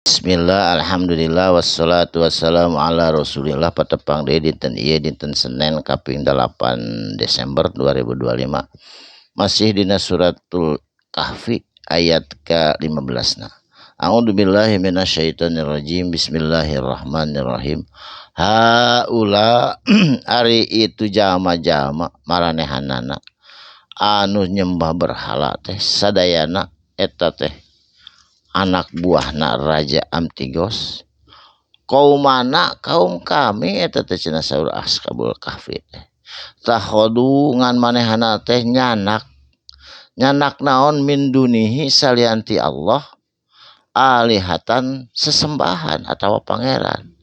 Bismillah, alhamdulillah, wassalatu wassalamu ala rasulillah. Patepang deui dinten ieu dinten Senin kaping 8 Desember 2025. Masih dina suratul Kahfi ayat ke-15 na. A'udzubillahi minasyaitonirrajim. Bismillahirrahmanirrahim. Haula ari itu jama-jama maranehanana anu nyembah berhala teh sadayana eta teh anak buahna Raja Amtigos. Kaum kami eta teh cenah saur Ashabul Kahfi teh. Tahodu ngan manehana teh nyanak naon min dunihi salianti Allah alihatan sesembahan atawa pangeran.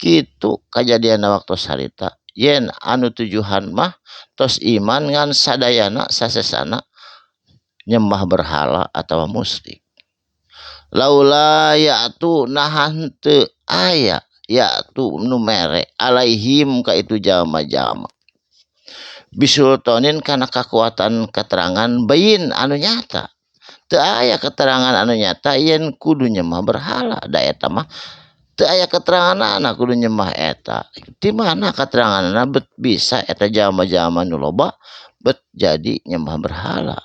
Kitu kajadian waktu sarita yen anu tujuhan mah tos iman ngan sadayana sasesana nyembah berhala atawa musyrik. Laula ya'tu nahan teu aya ya'tu nu mere alaihim ka itu jama-jama bisultonin kana kekuatan keterangan bayin anu nyata. Teu aya keterangan anu nyata yen kudu nyembah berhala da eta mah teu aya keteranganna kudu nyembah eta. Di mana keteranganna bet bisa eta jama-jama nu loba bet jadi nyembah berhala.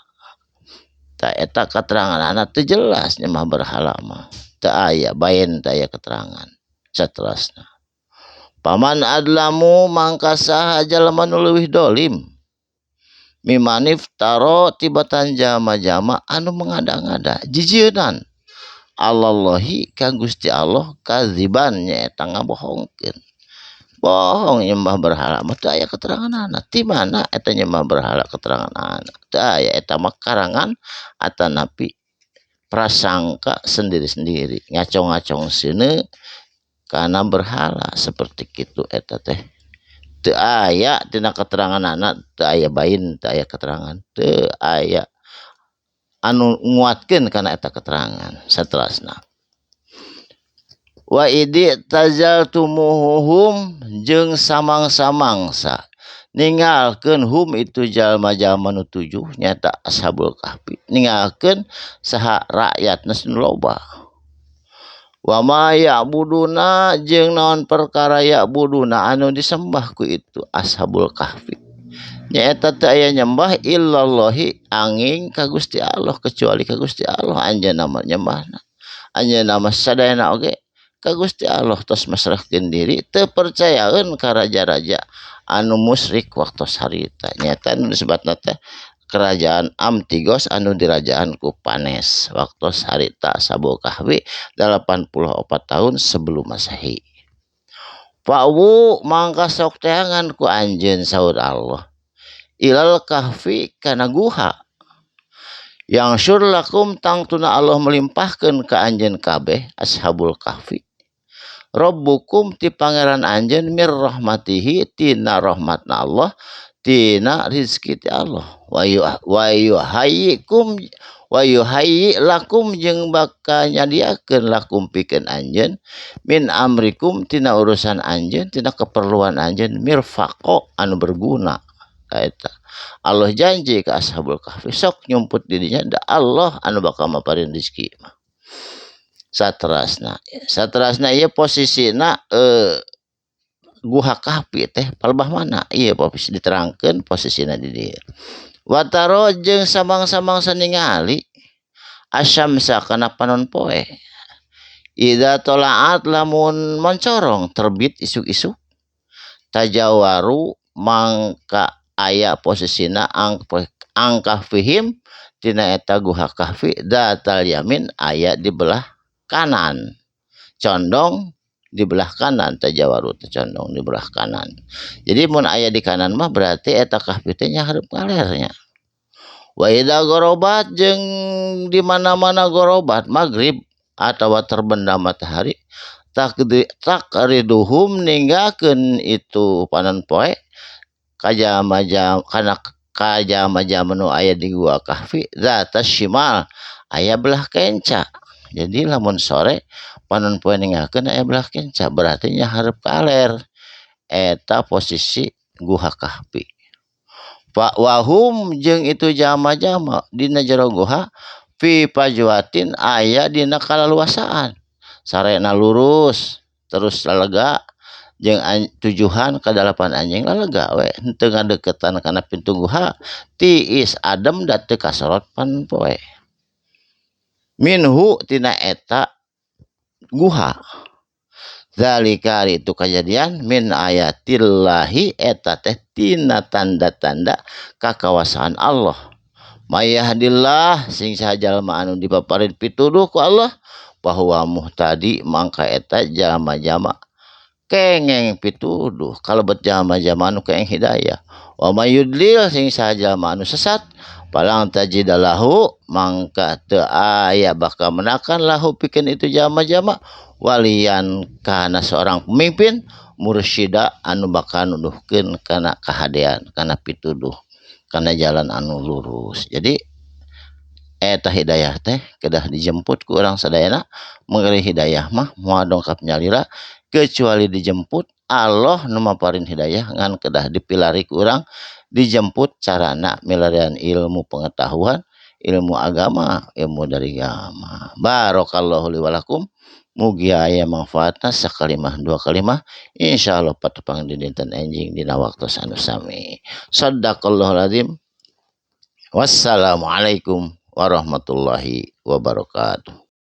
Ta eta keteranganna teu jelas nyembah berhala mah. Teu aya baen teu aya keterangan. Saterusna. Paman adlamu mangka saha jalma nu leuwih dolim. Mimanif taro tibatan jama-jama anu mengada-ngada jijieun Allahi ka Gusti Allah kadziban nyaeta ngabohongkeun. Bohong nyembah berhala mah teu aya keteranganna. Ti mana eta nyembah berhala keteranganna? Teu aya eta mah karangan atanapi prasangka sendiri-sendiri ngacong-ngacong seuneu kana berhala seperti kitu eta teh. Teu aya tina keteranganna, teu aya bain, teu aya keterangan, teu aya anu nguatkeun kana eta keterangan. Saterusna. Wa idi tazaltumuhum jeung samang-samangsa ninggalkeun hum itu jalma-jalma nu tujuh nyata Ashabul Kahfi ninggalkeun saha rakyatna nu loba. Wa ma ya'buduna jeung naon perkara ya'buduna anu disembah ku itu Ashabul Kahfi nyaeta teu aya nyembah illallahi angin ka Gusti Allah kecuali ka Gusti Allah anjeunna mah nyembahna. Anjeunna mah sadayana oge ka Gusti Allah tos masrahkeun diri teu percayaeun ka raja-raja anu musyrik waktu harita nyata anu disebutna teh kerajaan Amtigos anu dirajaan ku Panes waktu harita Ashabul Kahfi 84 tahun sebelum Masehi. Fa'wu mangka sok teangan ku anjeun saur Allah ilal kahfi kana guha yang syurlakum tangtuna Allah melimpahkeun ka anjeun kabeh Ashabul Kahfi Rabbukum ti pangeran anjeun mir rahmatihi tina rahmatna Allah tina rizki ti Allah wa yuhayyi lakum jeung baka nyadiakeun lakum pikeun anjeun min amrikum tina urusan anjeun tina keperluan anjeun mirfaqo anu berguna eta. Allah janji ka Ashabul Kahfi sok nyumput dirinya da Allah anu bakal maparin rezeki mah. Saterusna ieu posisina guha kahfi teh palebah mana ieu posisi diterangkeun posisina di dieu. Wataro jeung samang-samangsa ningali asyamsa kana panon poe. Ida tolaat lamun mencorong terbit isuk-isuk tajawaru mangka aya posisina angkah fihim tina eta guha kahfi datal yamin aya di belah kanan condong di belah kanan tajawaru condong di belah kanan. Jadi mun aya di kanan mah berarti eta kahfi teh nya hareup ngalernya. Wa idza gorobat jeung di mana-mana gorobat magrib atawa terbenam matahari takriduhum ninggakeun itu panon poe kajama-jama kana kajama-jama nu aya di gua kahfi zata shimal aya belah kenca. Jadi lamun sore panon poe ninggalkeun aya belah kenca berarti nya hareup kaler eta posisi guha kahfi. Fa wahum jeung itu jama-jama dina jero guha fi pajwatin aya dina kalaluasaan sarena lurus terus lega jeung tujuan ke dalapan anjing lega we henteu ngadeukeutan kana pintu guha tiis adem da teu kasorot pan poe minhu tina eta guha zalika itu kejadian min ayatillahi eta teh tina tanda-tanda kakawasan Allah mayahdillah sing saha jalma anu dipaparin pituduh ku Allah bahwa muhtadi mangka eta jalma-jalma kengeng pituduh kalebet jalma-jalma anu kengeng hidayah wa mayudlil sing saha jalma anu sesat palang tajidalahu mangka teu aya bakal menakan lahu pikeun itu jalma-jalma walian kana seorang pemimpin mursyida anu bakal nuduhkeun kana kahadean kana pituduh kana jalan anu lurus. Jadi eta hidayah teh kedah dijemput ku urang sadayana mengeri hidayah mah moal dongkap nyalira kecuali dijemput Allah nu maparin hidayah ngan kedah dipilari ku urang dijemput carana milarian ilmu pengetahuan ilmu agama ilmu dari agama barokallahu li walakum mugi aya manfaatna sakalimah dua kalimah insyaallah patepang di dinten enjing dina waktu anu sami sadaqallahul azim wassalamualaikum warahmatullahi wabarakatuh.